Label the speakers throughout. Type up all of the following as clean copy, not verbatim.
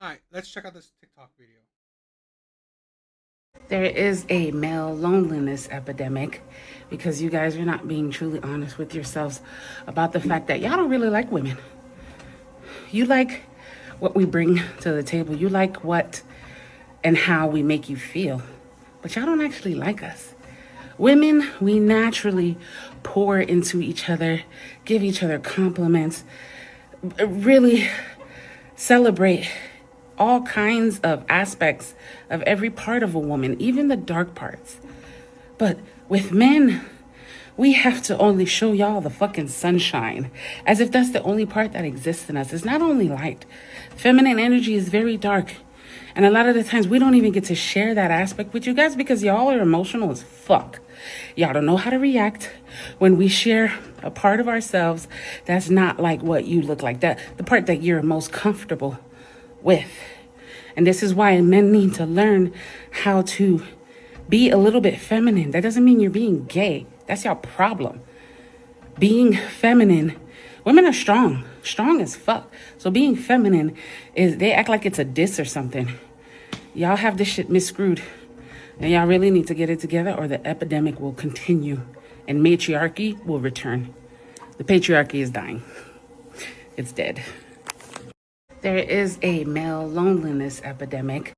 Speaker 1: All right, let's check out this TikTok video.
Speaker 2: There is a male loneliness epidemic because you guys are not being truly honest with yourselves about the fact that y'all don't really like women. You like what we bring to the table, you like what and how we make you feel, but y'all don't actually like us. Women, we naturally pour into each other, give each other compliments, really celebrate all kinds of aspects of every part of a woman, even the dark parts. But with men, we have to only show y'all the fucking sunshine, as if that's the only part that exists in us. It's not only light. Feminine energy is very dark. And a lot of the times we don't even get to share that aspect with you guys because y'all are emotional as fuck. Y'all don't know how to react when we share a part of ourselves that's not like what you look like, that the part that you're most comfortable with. And this is why men need to learn how to be a little bit feminine. That doesn't mean you're being gay. That's your problem. Being feminine, women are strong as fuck. So being feminine is, they act like it's a diss or something. Y'all have this shit misscrewed. And y'all really need to get it together or the epidemic will continue and matriarchy will return. The patriarchy is dying. It's dead. There is a male loneliness epidemic.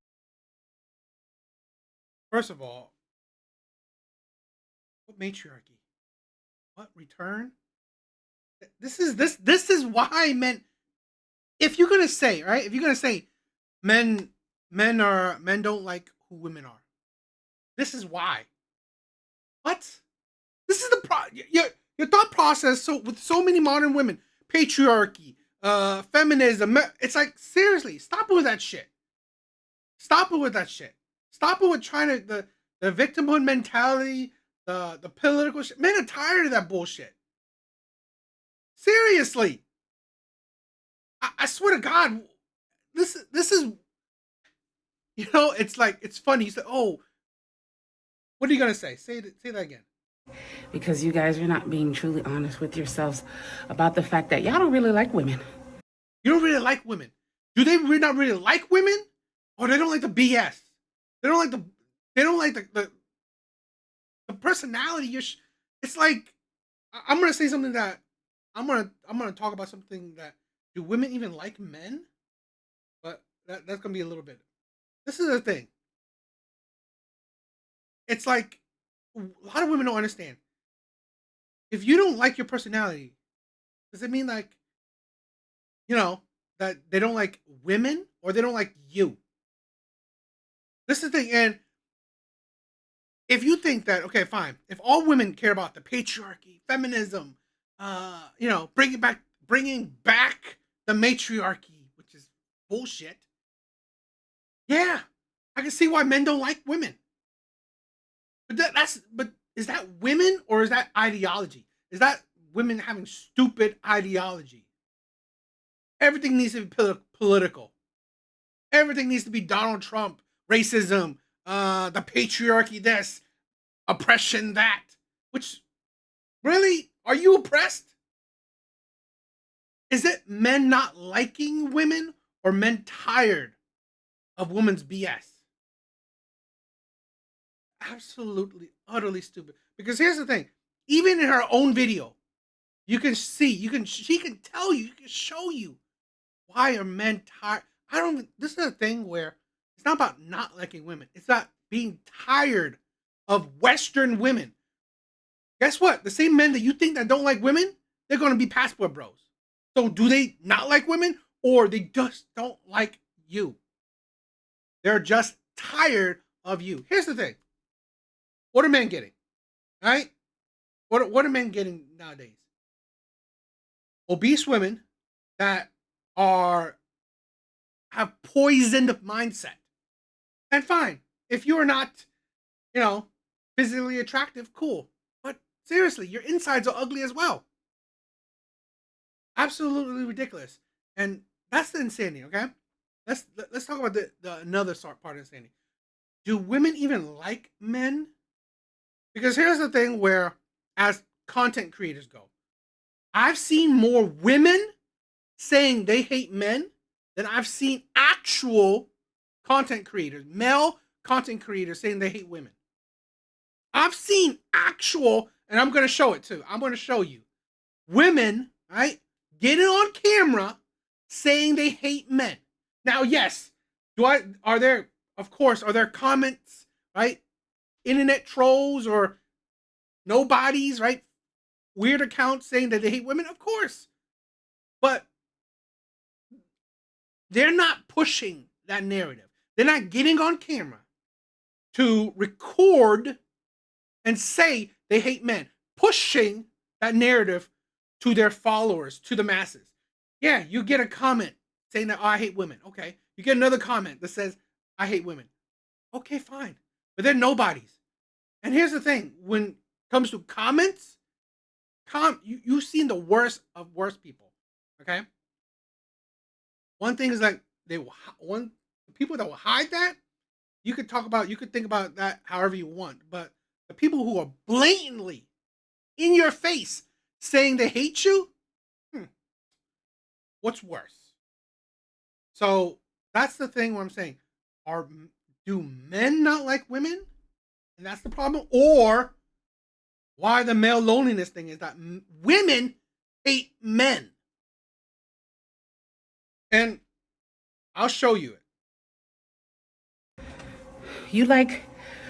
Speaker 1: First of all, what matriarchy? What return? This is why men. If you're gonna say right, if you're gonna say men men don't like who women are, this is why. What? This is the your thought process. So with so many modern women, patriarchy, feminism. It's like seriously, stop it with that shit. Stop it with that shit. Stop it with trying to the victimhood mentality, the political shit. Men are tired of that bullshit. Seriously, I swear to God, this is it's like it's funny. You say, oh, what are you gonna say? Say that again.
Speaker 2: Because you guys are not being truly honest with yourselves about the fact that y'all don't really like women.
Speaker 1: You don't really like women. Do they really not really like women, or they don't like the BS? They don't like the they don't like the personality. It's like I'm gonna say something that I'm gonna talk about something that do women even like men? But that's gonna be a little bit. This is the thing. It's like a lot of women don't understand. If you don't like your personality, does it mean like you know that they don't like women or they don't like you? This is the thing. And if you think that okay, fine. If all women care about the patriarchy, feminism, bringing back the matriarchy, which is bullshit. Yeah, I can see why men don't like women. But but is that women or is that ideology? Is that women having stupid ideology? Everything needs to be political. Everything needs to be Donald Trump, racism, the patriarchy, this oppression, that. Which really are you oppressed? Is it men not liking women or men tired of women's BS? Absolutely, utterly stupid. Because here's the thing: even in her own video, you can see, she can tell you, you can show you why are men tired. I don't. This is a thing where it's not about not liking women. It's about being tired of Western women. Guess what? The same men that you think that don't like women, they're going to be passport bros. So do they not like women, or they just don't like you? They're just tired of you. Here's the thing: what are men getting? Right? What are men getting nowadays? Obese women that are have poisoned mindset. And fine, if you are not, you know, physically attractive, cool. But seriously, your insides are ugly as well. Absolutely ridiculous. And that's the insanity. Okay, let's talk about the another part of insanity. Do women even like men? Because here's the thing: where as content creators go, I've seen more women saying they hate men than I've seen actual content creators, male content creators saying they hate women. I've seen actual, and I'm going to show it too. I'm going to show you women, right, getting on camera saying they hate men. Now, yes, are there, of course, are there comments, right? Internet trolls or nobodies, right? Weird accounts saying that they hate women, of course. But they're not pushing that narrative. They're not getting on camera to record and say they hate men, pushing that narrative to their followers, to the masses. Yeah, you get a comment saying that, oh, I hate women. Okay. You get another comment that says, I hate women. Okay, fine. But they're nobodies. And here's the thing, when it comes to comments, you've seen the worst of worst people. Okay. One thing is like the people that will hide that, you could think about that however you want. But the people who are blatantly in your face saying they hate you, what's worse? So that's the thing where I'm saying, do men not like women? And that's the problem? Or why the male loneliness thing is that women hate men. And I'll show you it.
Speaker 2: You like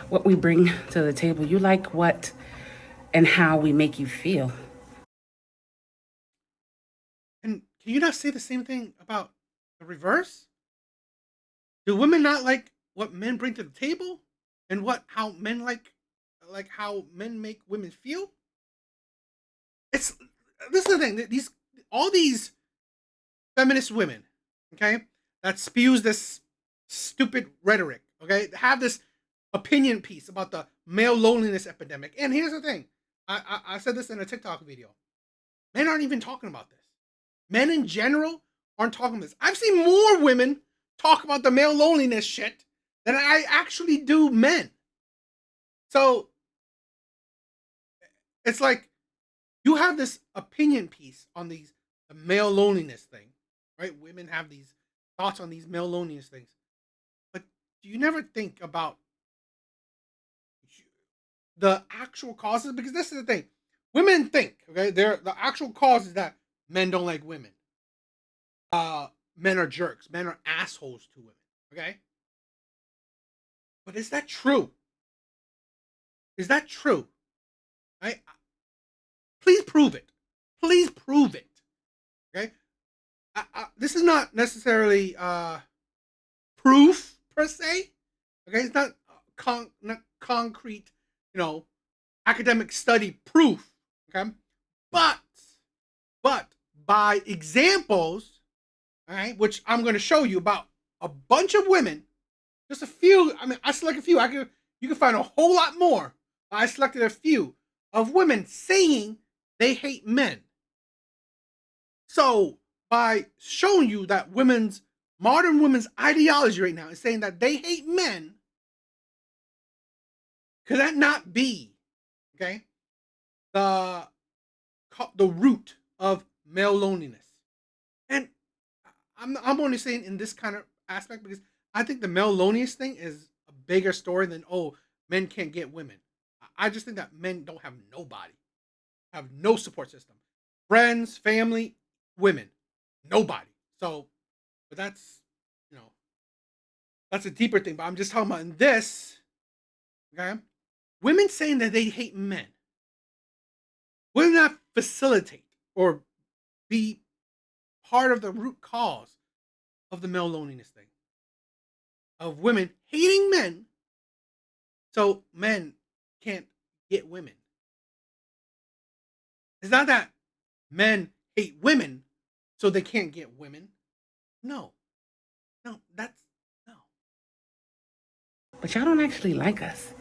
Speaker 2: what we bring to the table. You like what and how we make you feel.
Speaker 1: And can you not say the same thing about the reverse? Do women not like what men bring to the table, and how men like how men make women feel? This is the thing. All these feminist women, okay, that spews this stupid rhetoric, okay, have this opinion piece about the male loneliness epidemic. And here's the thing. I said this in a TikTok video. Men aren't even talking about this. Men in general aren't talking about this. I've seen more women talk about the male loneliness shit than I actually do men. So it's like you have this opinion piece on the male loneliness thing, right? Women have these thoughts on these male loneliness things. But do you never think about the actual causes? Because this is the thing. Women think, okay, the actual cause is that men don't like women. Men are jerks. Men are assholes to women. Okay? But is that true? Is that true? Right? Please prove it. Please prove it. Okay? This is not necessarily proof per se. Okay? It's not not concrete, academic study proof. Okay? But by examples, all right, which I'm going to show you about a bunch of women, just a few. I mean, I select a few. You can find a whole lot more. I selected a few of women saying they hate men. So by showing you that modern women's ideology right now is saying that they hate men, could that not be, okay, the root of male loneliness? And I'm only saying in this kind of aspect because I think the male loneliness thing is a bigger story than, men can't get women. I just think that men don't have nobody, have no support system, friends, family, women, nobody. So, but that's a deeper thing. But I'm just talking about in this, okay, women saying that they hate men will not facilitate or be part of the root cause of the male loneliness thing, of women hating men so men can't get women. It's not that men hate women so they can't get women. No. That's no.
Speaker 2: But y'all don't actually like us.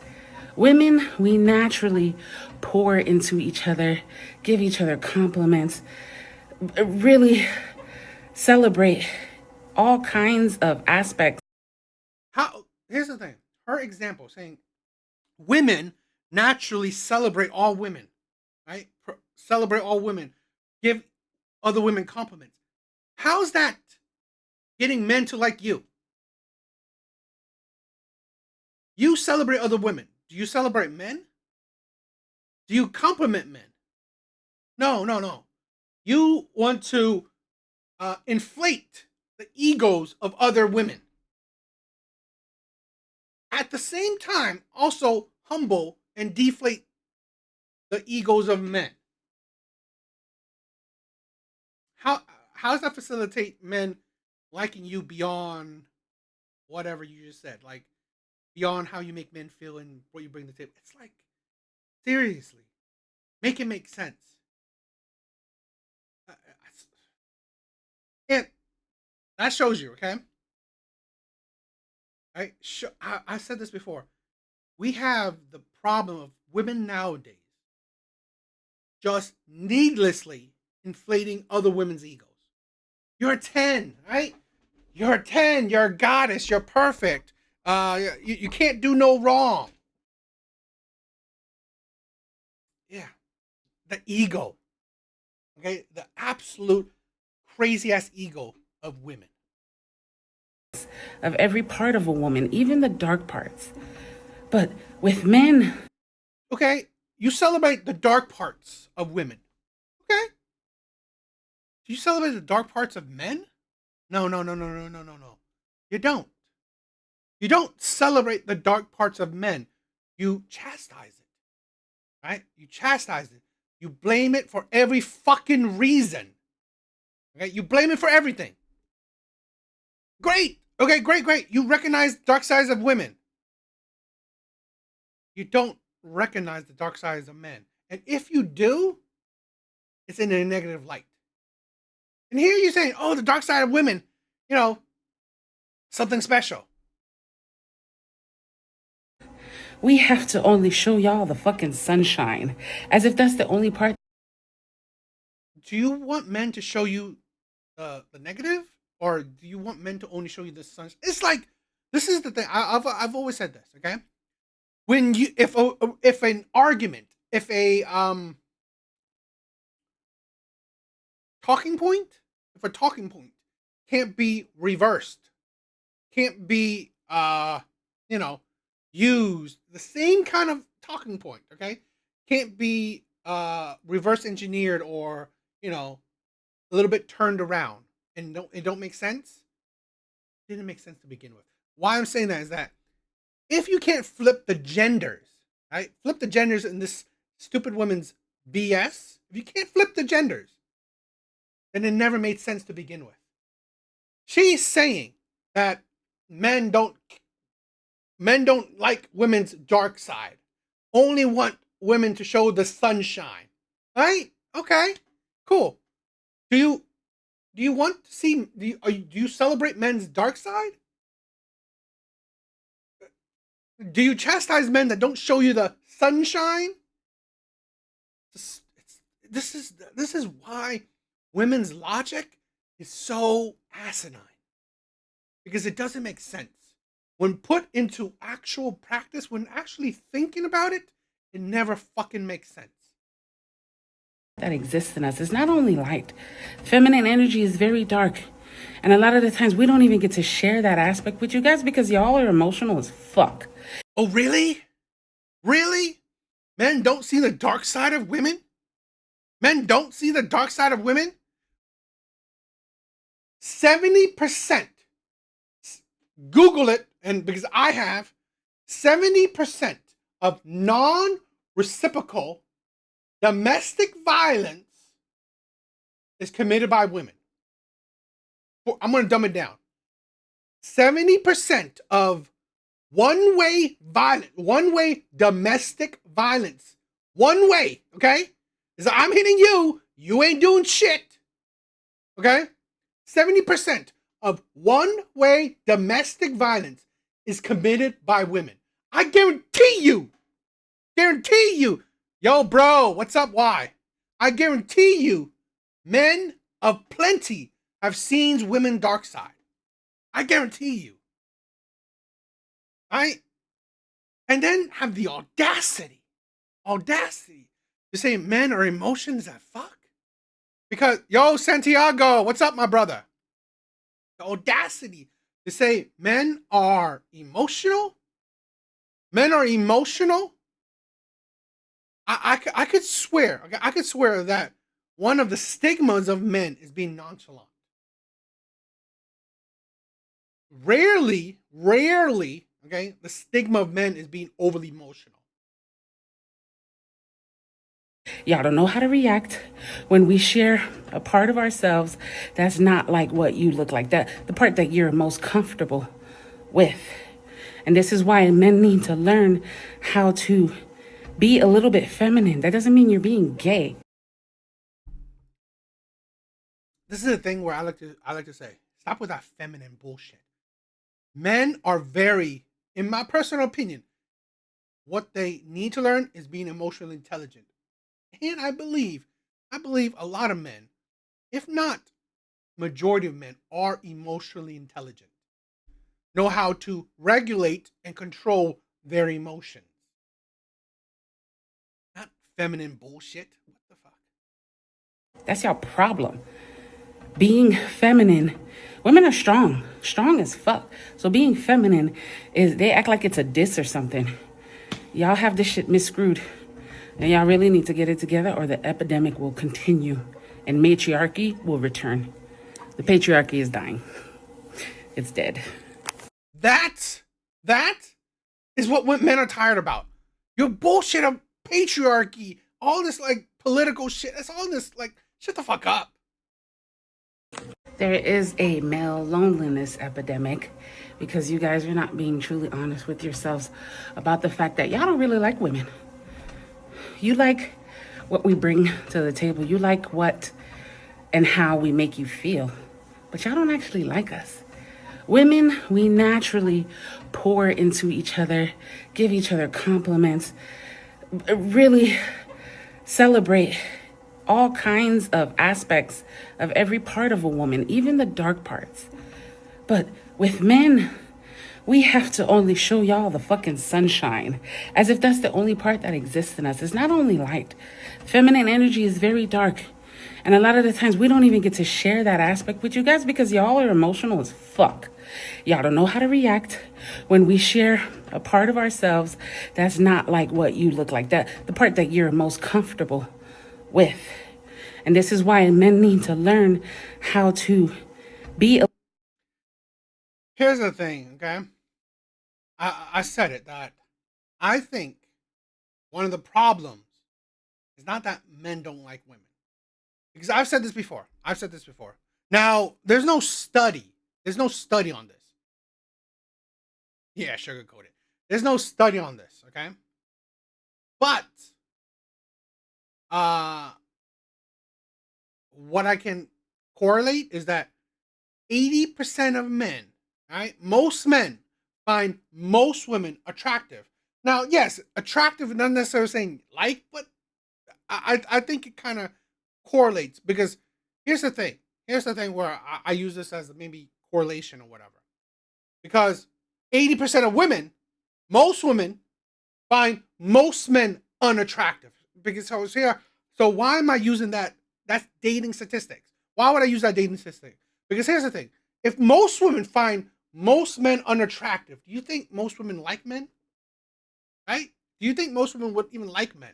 Speaker 2: Women, we naturally pour into each other, give each other compliments, really celebrate all kinds of aspects.
Speaker 1: Here's the thing. Her example saying women naturally celebrate all women, right? Celebrate all women, give other women compliments. How's that getting men to like you. You celebrate other women. Do you celebrate men? Do you compliment men? No, no, no. You want to inflate the egos of other women. At the same time, also humble and deflate the egos of men. How how does that facilitate men liking you beyond whatever you just said? Like beyond how you make men feel and what you bring to the table. It's like seriously, make it make sense. And that shows you, okay? I said this before. We have the problem of women nowadays just needlessly inflating other women's egos. You're a 10, right? You're a 10. You're a goddess. You're perfect. You can't do no wrong. Yeah. The ego. Okay. The absolute crazy ass ego of women.
Speaker 2: Of every part of a woman, even the dark parts. But with men,
Speaker 1: Okay. You celebrate the dark parts of women. Okay. Do you celebrate the dark parts of men? No, no, no, no, no, no, no, no. You don't. You don't celebrate the dark parts of men. You chastise it, right? You chastise it. You blame it for every fucking reason. Okay, you blame it for everything. Great. Okay, great, great. You recognize dark sides of women. You don't recognize the dark sides of men. And if you do, it's in a negative light. And here you're saying, oh, the dark side of women, you know, something special.
Speaker 2: we have to only show y'all the fucking sunshine. As if that's the only part.
Speaker 1: Do you want men to show you the negative, or do you want men to only show you the sunshine? It's like this is the thing. I've always said this. Okay, when you if an argument, if a talking point, if a talking point can't be reversed, can't be you know used the same kind of talking point, okay, can't be reverse engineered or a little bit turned around and don't make sense. It didn't make sense to begin with. Why I'm saying that is that if you can't flip the genders, right, flip the genders in this stupid woman's BS, if you can't flip the genders, then it never made sense to begin with. She's saying that men don't like women's dark side. Only want women to show the sunshine. Right? Okay. Cool. Do you want to see do you celebrate men's dark side? Do you chastise men that don't show you the sunshine? This is why women's logic is so asinine. Because it doesn't make sense. When put into actual practice, when actually thinking about it, it never fucking makes sense.
Speaker 2: That exists in us is not only light. Feminine energy is very dark. And a lot of the times we don't even get to share that aspect with you guys because y'all are emotional as fuck.
Speaker 1: Oh, really? Really? Men don't see the dark side of women? Men don't see the dark side of women? 70%. Google it, and because I have 70% of non-reciprocal domestic violence is committed by women. I'm going to dumb it down. 70% of one-way domestic violence. One way, okay? Is I'm hitting you, you ain't doing shit. Okay? 70% of one-way domestic violence is committed by women. I guarantee you. Yo, bro, what's up? Why? I guarantee you, men of plenty have seen women's dark side. I guarantee you. Right? And then have the audacity to say men are emotions that fuck. Because, yo, Santiago, what's up, my brother? The audacity to say men are emotional. Men are emotional. I could swear. Okay, I could swear that one of the stigmas of men is being nonchalant. Rarely, okay, the stigma of men is being overly emotional.
Speaker 2: Y'all don't know how to react when we share a part of ourselves that's not like what you look like, that the part that you're most comfortable with. And this is why men need to learn how to be a little bit feminine. That doesn't mean you're being gay.
Speaker 1: This is a thing where I like to say, stop with that feminine bullshit. Men are very, in my personal opinion, what they need to learn is being emotionally intelligent. And I believe a lot of men, if not majority of men, are emotionally intelligent. Know how to regulate and control their emotions. Not feminine bullshit. What the fuck?
Speaker 2: That's your problem. Being feminine, women are strong as fuck. So being feminine is, they act like it's a diss or something. Y'all have this shit miscrewed. And y'all really need to get it together or the epidemic will continue and matriarchy will return. The patriarchy is dying. It's dead.
Speaker 1: That is what men are tired about. Your bullshit of patriarchy, all this like political shit. That's all this like shut the fuck up.
Speaker 2: There is a male loneliness epidemic because you guys are not being truly honest with yourselves about the fact that y'all don't really like women. You like what we bring to the table. You like what and how we make you feel. But y'all don't actually like us. Women, we naturally pour into each other, give each other compliments, really celebrate all kinds of aspects of every part of a woman, even the dark parts. But with men, we have to only show y'all the fucking sunshine, as if that's the only part that exists in us. It's not only light. Feminine energy is very dark. And a lot of the times we don't even get to share that aspect with you guys because y'all are emotional as fuck. Y'all don't know how to react when we share a part of ourselves that's not like what you look like, that the part that you're most comfortable with. And this is why men need to learn how to be.
Speaker 1: Here's the thing, okay? I said it that I think one of the problems is not that men don't like women. Because I've said this before. Now, there's no study. There's no study on this. Yeah, sugarcoat it. There's no study on this, okay? But what I can correlate is that 80% of men, right? Most men find most women attractive. Now, yes, attractive not necessarily saying like, but I think it kind of correlates because here's the thing. Here's the thing where I use this as maybe correlation or whatever. Because 80% of women, most women, find most men unattractive. Because so why am I using that? That's dating statistics. Why would I use that dating statistic? Because here's the thing. If most women find most men unattractive, do you think most women like men? Right? Do you think most women would even like men?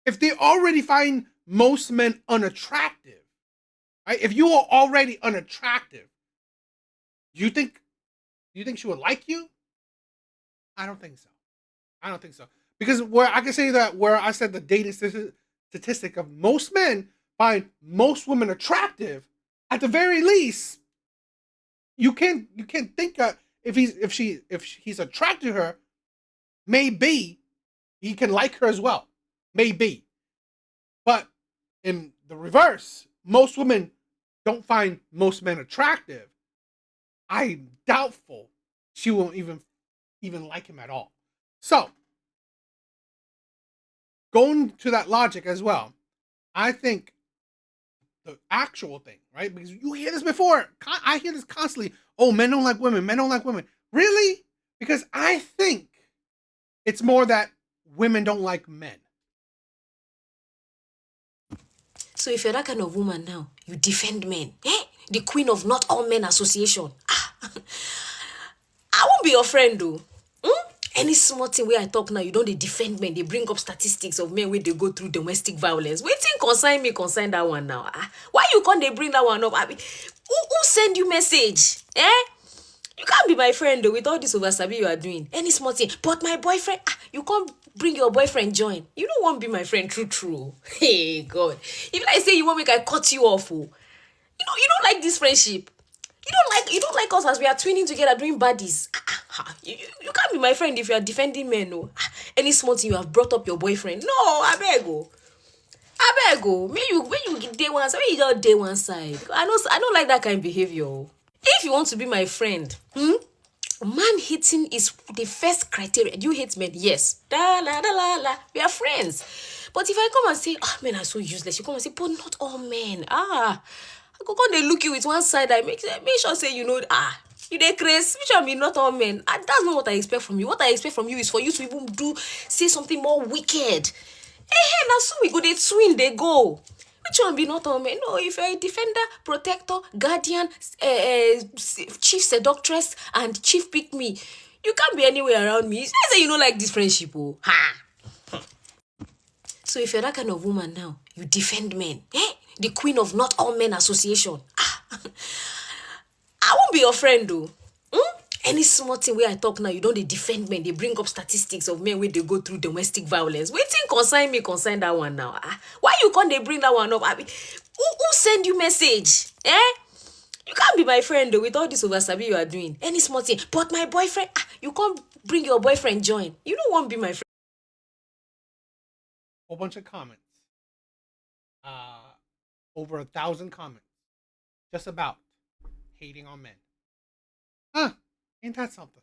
Speaker 1: If they already find most men unattractive, right? If you are already unattractive, do you think she would like you? I don't think so. Because where I can say that where I said the dating statistic of most men find most women attractive, at the very least, you can't think if he's attracted to her, maybe he can like her as well. Maybe. But in the reverse, most women don't find most men attractive. I'm doubtful she won't even like him at all. So, going to that logic as well, I think the actual thing, right? Because you hear this before. I hear this constantly. Oh, men don't like women. Men don't like women. Really? Because I think it's more that women don't like men.
Speaker 3: So if you're that kind of woman now, you defend men. Eh? the queen of Not All Men Association. I won't be your friend though. Any small thing where I talk now, you don't they defend men, they bring up statistics of men where they go through domestic violence. Waiting concern me, concern that one now. Why you can't they bring that one up? I mean, who send you message? You can't be my friend though with all this oversabi you are doing. Any small thing. But my boyfriend, you can't bring your boyfriend join. You don't want to be my friend, true. Hey God. If I say you want me, I cut you off. Oh. You don't like this friendship. You don't like us as we are twinning together doing baddies. You can't be my friend if you are defending men. No. Any small thing you have brought up your boyfriend. No, I beg you. When you day one side, when you just day one side. I don't like that kind of behavior. If you want to be my friend, man hating is the first criteria. Do you hate men? Yes. Da la da la la. We are friends. But if I come and say, men are so useless, you come and say, but not all men. I go come they look you with one side. I make sure say you dey crazy. Which one be not all men? That's not what I expect from you. What I expect from you is for you to even say something more wicked. Now so we go they twin they go. Which one be not all men? No, if you're a defender, protector, guardian, chief seductress, and chief pick me, you can't be anywhere around me. It's not say you don't like this friendship. Oh. So if you're that kind of woman now, you defend men. The queen of Not All Men Association. I won't be your friend though. Any small thing where I talk now, you don't they defend men, they bring up statistics of men where they go through domestic violence. Waiting concern me, concern that one now. Why you can't they bring that one up? I mean, who send you message? You can't be my friend though with all this oversabi you are doing. Any small thing. But my boyfriend, you can't bring your boyfriend join. You don't want to be my friend.
Speaker 1: Whole bunch of comments. Over 1,000 comments. Just about hating on men. Ain't that something?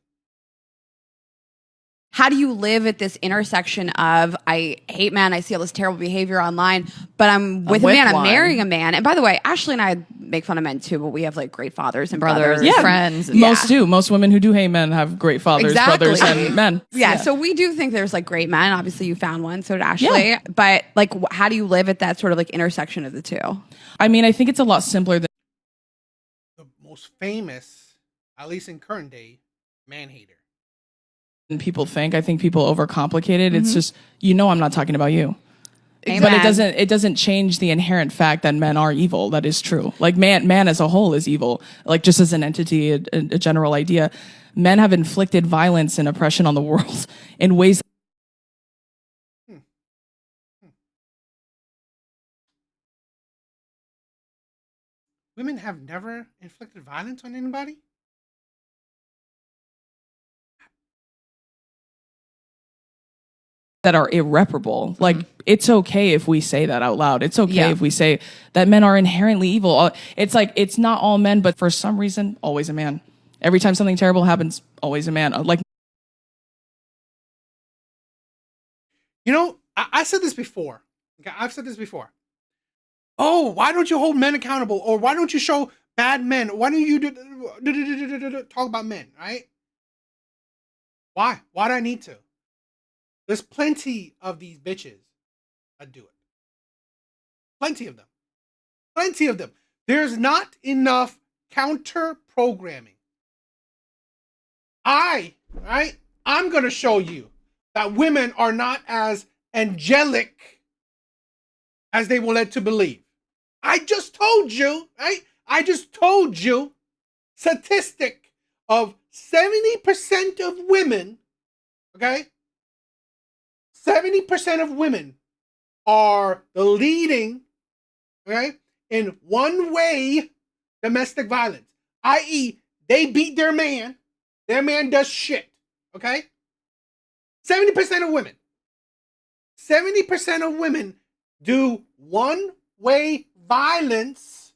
Speaker 4: How do you live at this intersection of I hate men, I see all this terrible behavior online, but I'm with a man, I'm marrying a man. And by the way, Ashley and I make fun of men too, but we have like great fathers and brothers.
Speaker 5: Yeah,
Speaker 4: friends.
Speaker 5: Most do. Most women who do hate men have great fathers, brothers, and men.
Speaker 4: Yeah, so we do think there's like great men. Obviously you found one, so did Ashley. Yeah. But like, how do you live at that sort of like intersection of the two?
Speaker 5: I mean, I think it's a lot simpler than
Speaker 1: the most famous, at least in current day, man hater.
Speaker 5: People think. I think people overcomplicate it. It's just, I'm not talking about you.
Speaker 4: Amen.
Speaker 5: But it doesn't change the inherent fact that men are evil. That is true. Like man as a whole is evil. Like just as an entity, a general idea. Men have inflicted violence and oppression on the world in ways.
Speaker 1: Women have never inflicted violence on anybody?
Speaker 5: That are irreparable. Like it's okay if we say that out loud. It's okay if we say that men are inherently evil. It's like it's not all men, but for some reason, always a man. Every time something terrible happens, always a man.
Speaker 1: I said this before. Okay, I've said this before. Oh, why don't you hold men accountable? Or why don't you show bad men? Why don't you talk about men, right? Why? Why do I need to? There's plenty of these bitches that do it. Plenty of them. Plenty of them. There's not enough counter programming. I'm going to show you that women are not as angelic as they were led to believe. I just told you, right? I just told you statistic of 70% of women, okay? 70% of women are the leading, okay, in one-way domestic violence, i.e., they beat their man does shit, okay? 70% of women. 70% of women do one-way violence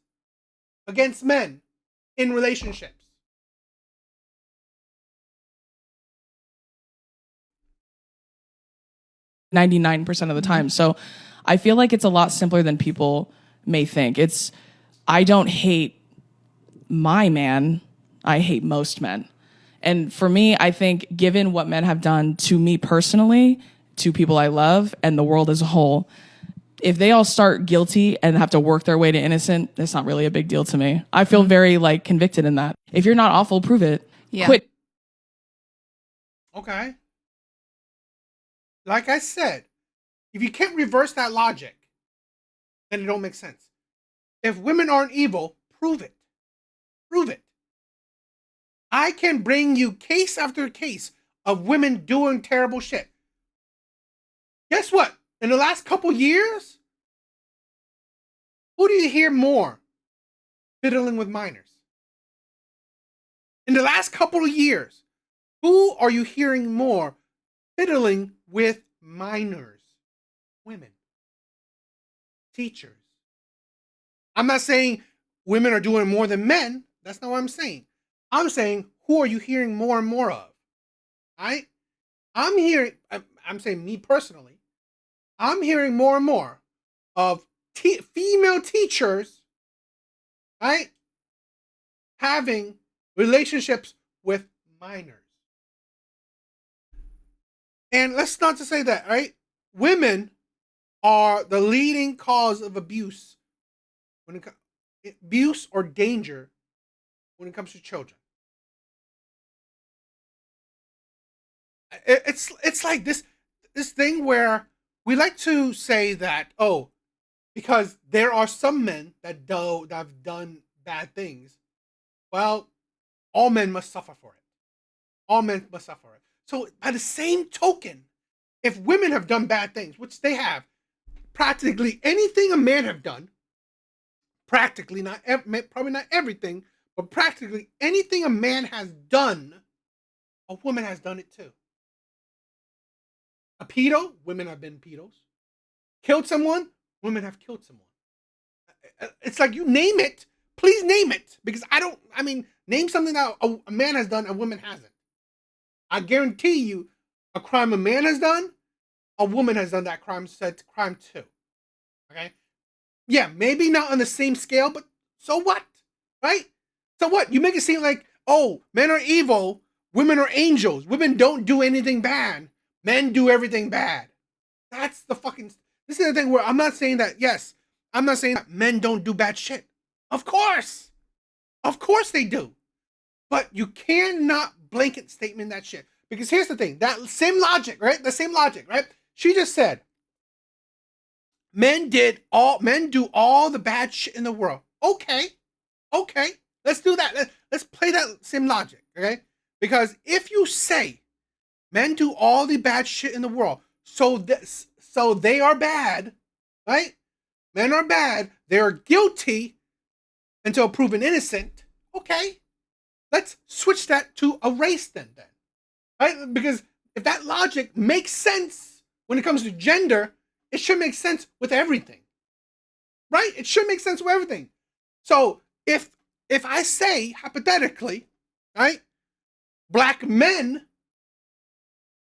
Speaker 1: against men in relationships.
Speaker 5: .99% of the time. So I feel like it's a lot simpler than people may think. I don't hate my man. I hate most men. And for me, I think given what men have done to me personally, to people I love, and the world as a whole, if they all start guilty and have to work their way to innocent, it's not really a big deal to me. I feel very like convicted in that. If you're not awful, prove it.
Speaker 4: Yeah.
Speaker 5: Quit.
Speaker 1: Okay. Like I said, if you can't reverse that logic, then it don't make sense. If women aren't evil, prove it. Prove it. I can bring you case after case of women doing terrible shit. Guess what? In the last couple years, who do you hear more fiddling with minors? In the last couple of years, who are you hearing more fiddling with minors? Women. Teachers. I'm not saying women are doing more than men. That's not what I'm saying. I'm saying, who are you hearing more and more of? I'm saying me personally, I'm hearing more and more of female teachers, right, having relationships with minors. And let's not to say that, right? Women are the leading cause of abuse abuse or danger when it comes to children. It's like this thing where we like to say that, oh, because there are some men that have done bad things. Well, all men must suffer for it. All men must suffer it. So by the same token, if women have done bad things, which they have, practically anything a man have done, practically probably not everything, but practically anything a man has done, a woman has done it too. A pedo, women have been pedos. Killed someone, women have killed someone. It's like, you name it, please name it, because name something that a man has done, a woman hasn't. I guarantee you, a crime a man has done, a woman has done that crime too. Okay? Yeah, maybe not on the same scale, but so what? Right? So what? You make it seem like, oh, men are evil, women are angels. Women don't do anything bad. Men do everything bad. That's the fucking... This is the thing where I'm not saying that, yes, I'm not saying that men don't do bad shit. Of course. Of course they do. But you cannot blanket statement that shit. Because here's the thing, that same logic, right? The same logic, right? She just said, men do all the bad shit in the world. Okay. Let's do that. Let's play that same logic, okay? Because if you say men do all the bad shit in the world, so they are bad, right? Men are bad. They are guilty until proven innocent. Okay. Let's switch that to a race then. Right? Because if that logic makes sense when it comes to gender, it should make sense with everything. Right? It should make sense with everything. So if I say, hypothetically, right, black men,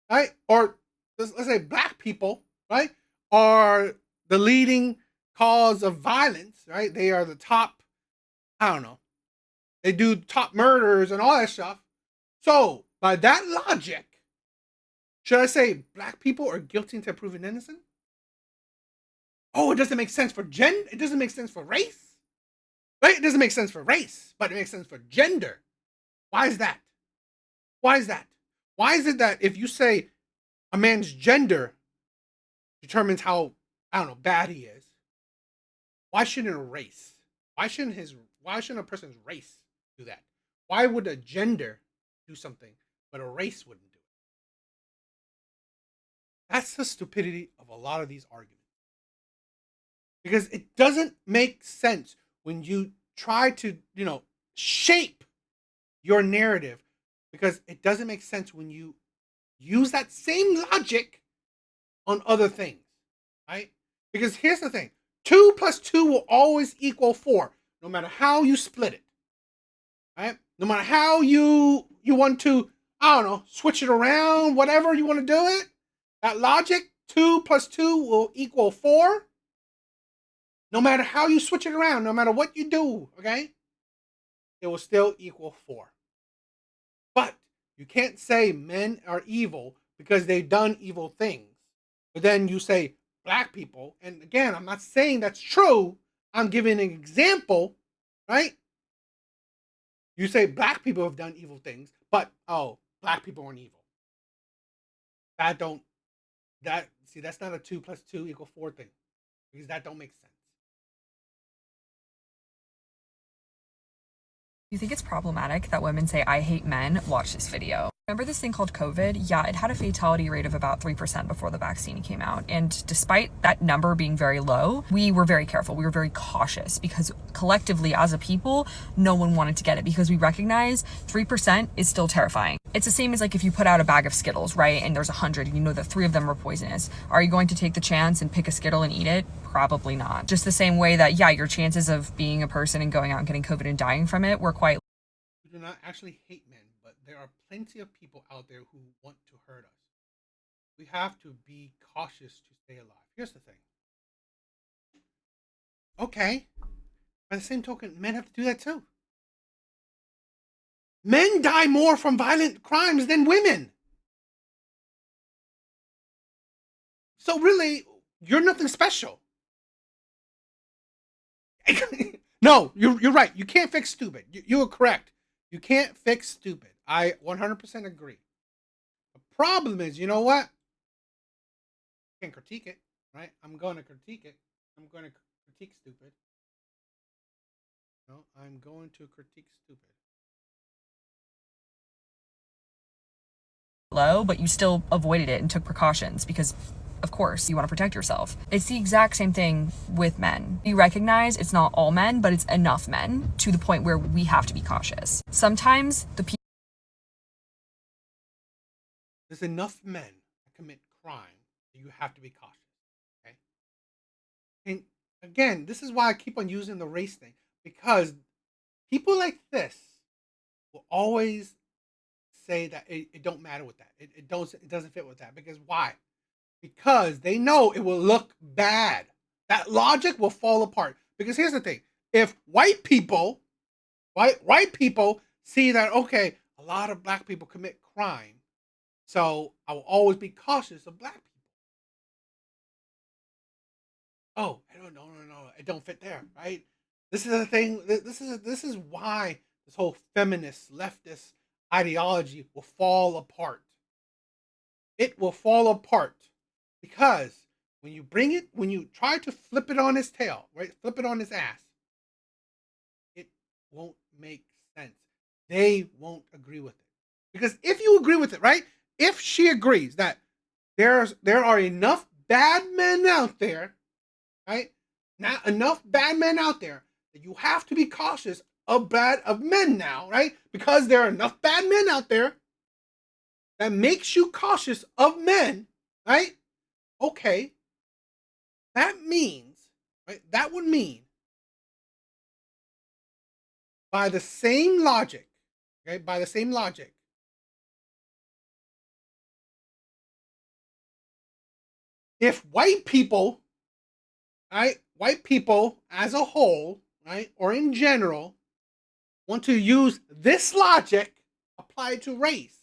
Speaker 1: right, or let's say black people, right, are the leading cause of violence, right? They are the top, I don't know, they do top murders and all that stuff. So by that logic, should I say black people are guilty until proven innocent? Oh, it doesn't make sense for it doesn't make sense for race, right? It doesn't make sense for race, but it makes sense for gender. Why is that? Why is that? Why is it that if you say a man's gender determines how, I don't know, bad he is, why shouldn't a race? Why shouldn't a person's race do that? Why would a gender do something, but a race wouldn't do it? That's the stupidity of a lot of these arguments. Because it doesn't make sense when you try to, shape your narrative, because it doesn't make sense when you use that same logic on other things, right? Because here's the thing, 2 + 2 will always equal 4, no matter how you split it, right? No matter how you want to, I don't know, switch it around, whatever you want to do it, that logic, 2 + 2 will equal 4. No matter how you switch it around, no matter what you do, okay, it will still equal 4. But you can't say men are evil because they've done evil things. But then you say black people, and again, I'm not saying that's true. I'm giving an example, right? You say black people have done evil things, but black people aren't evil. That's not a 2 + 2 = 4 thing, because that don't make sense.
Speaker 6: You think it's problematic that women say, I hate men? Watch this video. Remember this thing called COVID? Yeah, it had a fatality rate of about 3% before the vaccine came out. And despite that number being very low, we were very careful. We were very cautious because collectively as a people, no one wanted to get it because we recognize 3% is still terrifying. It's the same as like if you put out a bag of Skittles, right? And there's 100 and you know that 3 of them are poisonous. Are you going to take the chance and pick a Skittle and eat it? Probably not. Just the same way that, yeah, your chances of being a person and going out and getting COVID and dying from it were quite.
Speaker 1: We do not actually hate men, but there are plenty of people out there who want to hurt us. We have to be cautious to stay alive. Here's the thing. Okay. By the same token, men have to do that too. Men die more from violent crimes than women. So really, you're nothing special. No, you're right. You can't fix stupid. You are correct. You can't fix stupid. I 100% agree. The problem is, you know what? I can critique it, right? I'm going to critique it. I'm going to critique stupid. No, I'm going to critique stupid.
Speaker 6: Low, but you still avoided it and took precautions because of course you want to protect yourself. It's the exact same thing with men. You recognize it's not all men, but it's enough men to the point where we have to be cautious. Sometimes
Speaker 1: there's enough men that commit crime that you have to be cautious. Okay. And again, this is why I keep on using the race thing, because people like this will always say that it don't matter with that. It doesn't fit with that. Because why? Because they know it will look bad. That logic will fall apart. Because here's the thing: if white people see that, okay, a lot of black people commit crime, so I will always be cautious of black people. Oh, no, it don't fit there, right? This is the thing. This is why this whole feminist leftist ideology will fall apart. It will fall apart because when you try to flip it on his tail, right? Flip it on his ass, it won't make sense. They won't agree with it. Because if you agree with it, right? If she agrees that there are enough bad men out there, right? Not enough bad men out there that you have to be cautious of men now, right? Because there are enough bad men out there that makes you cautious of men, right? Okay. That means, right? That would mean, by the same logic, okay? By the same logic, if white people, right? White people as a whole, right? Or in general, want to use this logic applied to race,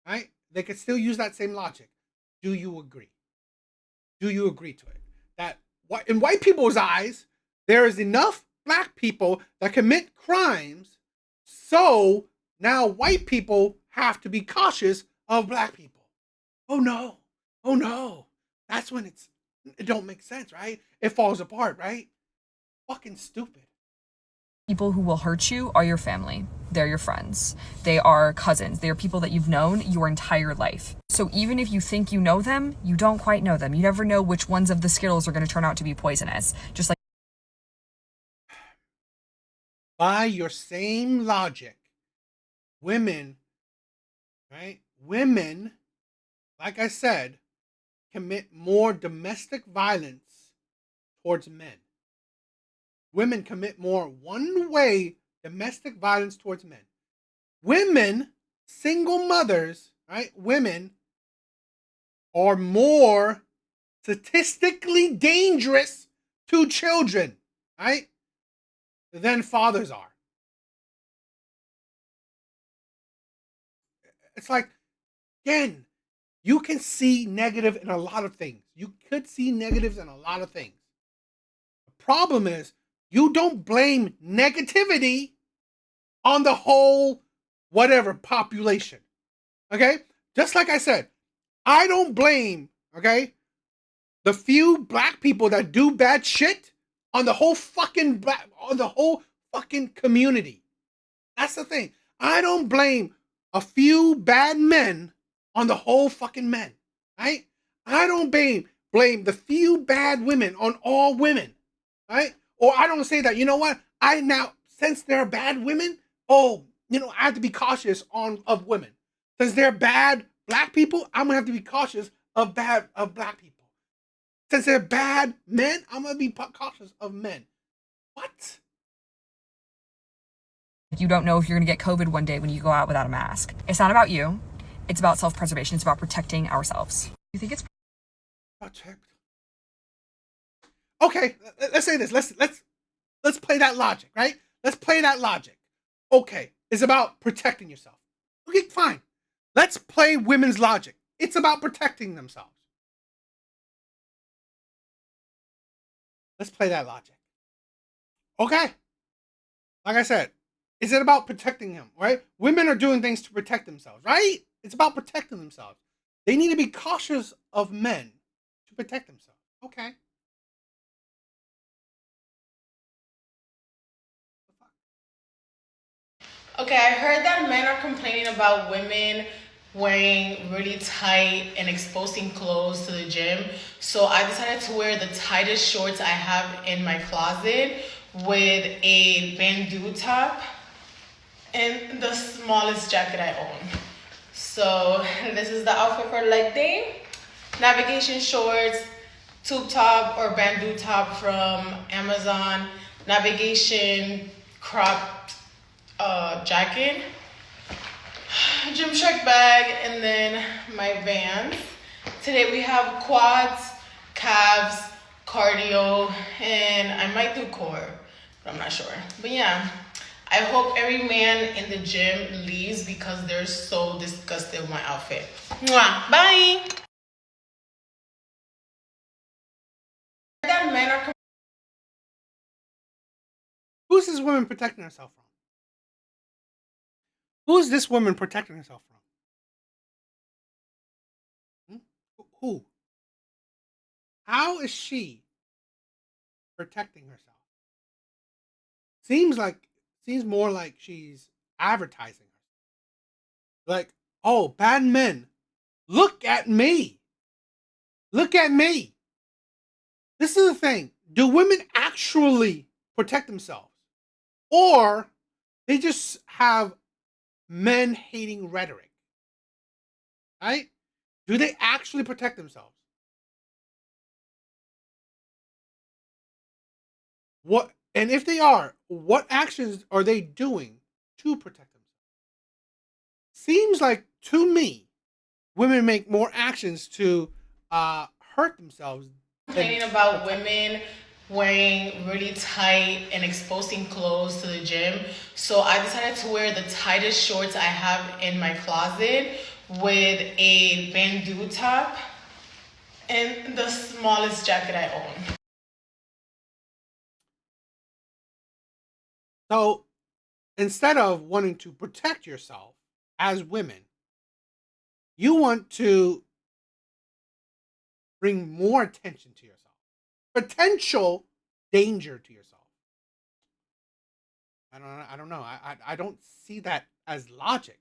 Speaker 1: right? They could still use that same logic. Do you agree? Do you agree to it? That in white people's eyes, there is enough black people that commit crimes, so now white people have to be cautious of black people. Oh no. That's when it don't make sense, right? It falls apart, right? Fucking stupid.
Speaker 6: people who will hurt you are your family. They're your friends. They are cousins. They are people that you've known your entire life. So even if you think you know them, you don't quite know them. You never know which ones of the Skittles are going to turn out to be poisonous. Just like
Speaker 1: by your same logic, women, right? Women, like I said, commit more domestic violence towards men. Women commit more one-way domestic violence towards men. Women, single mothers, right? Women are more statistically dangerous to children, right? Than fathers are. It's like, again, You can see negative in a lot of things. You could see negatives in a lot of things. The problem is you don't blame negativity on the whole whatever population. Okay? Just like I said, I don't blame, okay, the few black people that do bad shit on the whole fucking community. That's the thing. I don't blame a few bad men on the whole fucking men, right? I don't blame the few bad women on all women, right? Or I don't say that, you know what? I now, since there are bad women, I have to be cautious of women. Since they're bad black people, I'm gonna have to be cautious of black people. Since they're bad men, I'm gonna be cautious of men. What?
Speaker 6: You don't know if you're gonna get COVID one day when you go out without a mask. It's not about you. It's about self-preservation. It's about protecting ourselves. You think it's
Speaker 1: okay? Let's say this. Let's play that logic, right? Let's play that logic. Okay, it's about protecting yourself. Okay, fine. Let's play women's logic. It's about protecting themselves. Let's play that logic. Okay. Like I said, is it about protecting him, right? Women are doing things to protect themselves, right? It's about protecting themselves. They need to be cautious of men to protect themselves. Okay.
Speaker 2: Okay, I heard that men are complaining about women wearing really tight and exposing clothes to the gym. So I decided to wear the tightest shorts I have in my closet with a bandeau top and the smallest jacket I own. So this is the outfit for leg day. Navigation shorts, tube top or bandeau top from Amazon, navigation cropped jacket, Gymshark bag, and then my Vans. Today we have quads, calves, cardio, and I might do core, but I'm not sure. But yeah, I hope every man in the gym leaves because they're so disgusted with my outfit. Mwah. Bye. That men are.
Speaker 1: Who's this woman protecting herself from? Who's this woman protecting herself from? Who? How is she protecting herself? Seems more like she's advertising her. Like, oh, bad men, look at me. Look at me. This is the thing. Do women actually protect themselves? Or they just have men hating rhetoric? Right? Do they actually protect themselves? What, and if they are, what actions are they doing to protect themselves? Seems like to me, women make more actions to hurt themselves.
Speaker 2: Complaining about women wearing really tight and exposing clothes to the gym. So I decided to wear the tightest shorts I have in my closet with a bandeau top and the smallest jacket I own.
Speaker 1: So instead of wanting to protect yourself as women, you want to bring more attention to yourself, potential danger to yourself. I don't know. I don't see that as logic.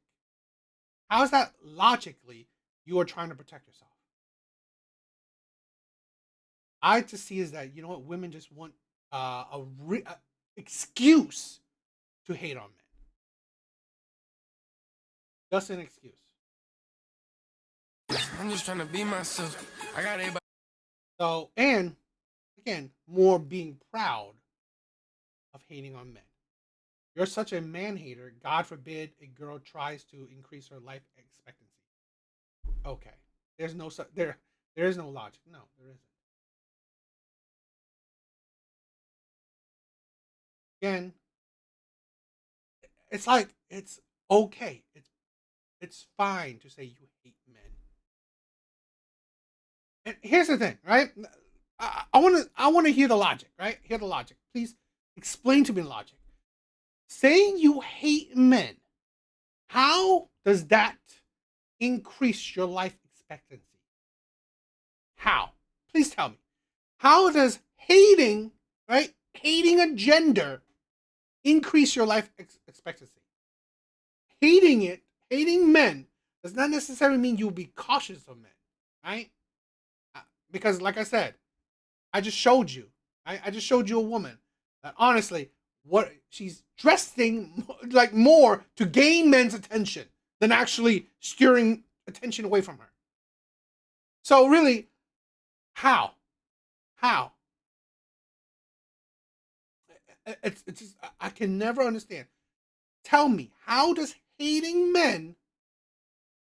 Speaker 1: How is that logically you are trying to protect yourself? I just see is that, you know what, women just want a excuse to hate on men. Just an excuse.
Speaker 7: I'm just trying to be myself. I got everybody.
Speaker 1: So, and again, more being proud of hating on men. You're such a man hater. God forbid a girl tries to increase her life expectancy. Okay, there's no there is no logic. No, there isn't. Again, it's like it's okay. It's fine to say you hate men. And here's the thing, right? I want to hear the logic, right? Hear the logic. Please explain to me the logic. Saying you hate men, how does that increase your life expectancy? How? Please tell me. How does hating, right? Hating a gender increase your life expectancy? Hating men does not necessarily mean you'll be cautious of men, right? Because, like I said, I just showed you. I just showed you a woman that honestly, what she's dressing like more to gain men's attention than actually steering attention away from her. So really, how? How? It's just, I can never understand. Tell me, how does hating men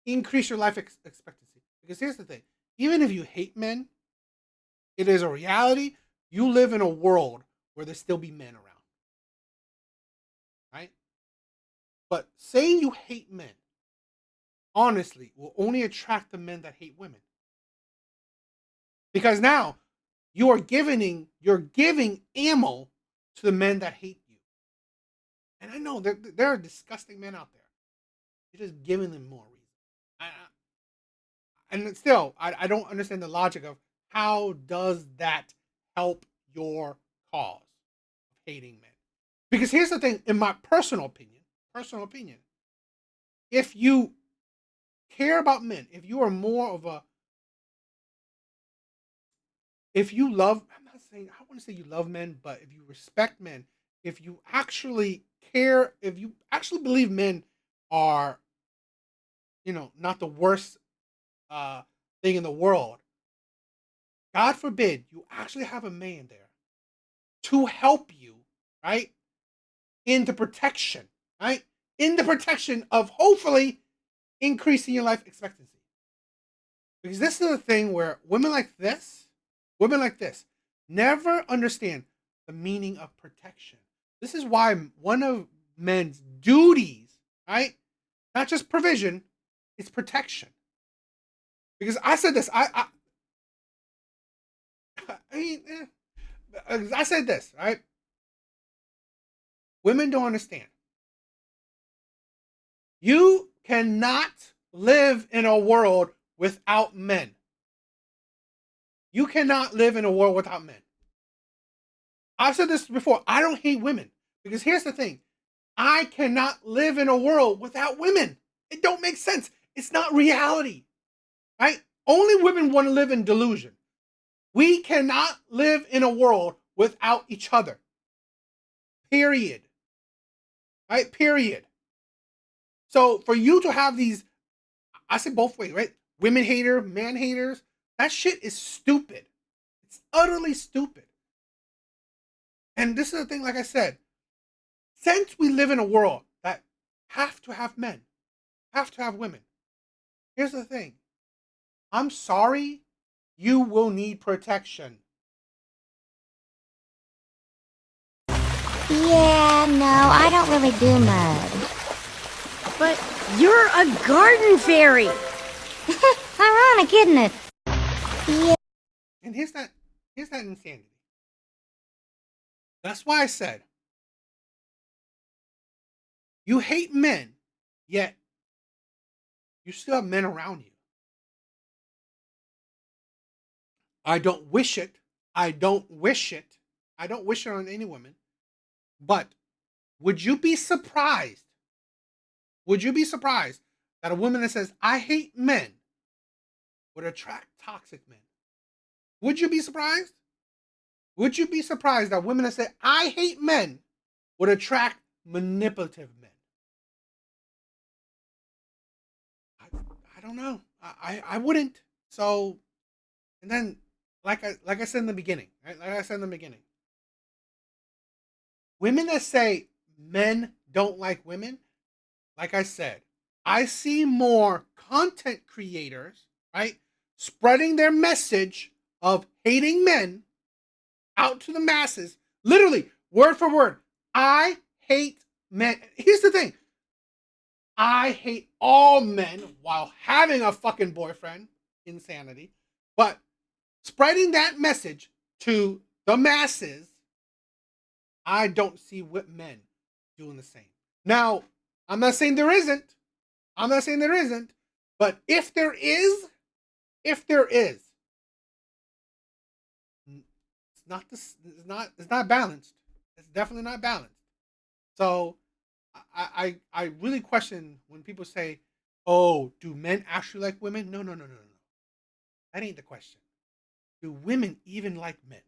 Speaker 1: increase your life expectancy? Because here's the thing: even if you hate men, it is a reality. You live in a world where there still be men around, right? But saying you hate men, honestly, will only attract the men that hate women. Because now you're giving ammo to the men that hate you. And I know there are disgusting men out there. You're just giving them more reason. And still, I don't understand the logic of how does that help your cause of hating men. Because here's the thing, in my personal opinion, if you care about men, if you are more of a, if you love, I'm not saying, I want to say you love men, but if you respect men, if you actually care, if you actually believe men are, not the worst thing in the world, God forbid you actually have a man there to help you, right? Into protection, right? In the protection of hopefully increasing your life expectancy. Because this is the thing where women like this, never understand the meaning of protection. This is why one of men's duties, right? Not just provision, it's protection. Because I said this, I said this, right? Women don't understand. You cannot live in a world without men. You cannot live in a world without men. I've said this before. I don't hate women. Because here's the thing. I cannot live in a world without women. It don't make sense. It's not reality. Right? Only women want to live in delusion. We cannot live in a world without each other. Period. Right? Period. So for you to have these, I say both ways, right? Women hater, man haters, that shit is stupid. It's utterly stupid. And this is the thing, like I said, since we live in a world that have to have men, have to have women, here's the thing. I'm sorry, you will need protection.
Speaker 8: Yeah, no, I don't really do mud.
Speaker 9: But you're a garden fairy.
Speaker 8: Ironic, isn't it? Yeah.
Speaker 1: And here's that insanity. That's why I said, you hate men, yet you still have men around you. I don't wish it. I don't wish it on any woman. But would you be surprised? Would you be surprised that a woman that says, I hate men, would attract toxic men? Would you be surprised? Would you be surprised that women that say, I hate men, would attract manipulative men? I don't know. I wouldn't. So, and then, like I said in the beginning, right? Like I said in the beginning, women that say men don't like women, like I said, I see more content creators, right, spreading their message of hating men out to the masses, literally, word for word. I hate men. Here's the thing. I hate all men while having a fucking boyfriend. Insanity. But spreading that message to the masses, I don't see what men doing the same. Now, I'm not saying there isn't. I'm not saying there isn't. But if there is, it's not balanced. It's definitely not balanced. So I really question when people say, "Oh, do men actually like women?" No. That ain't the question. Do women even like men?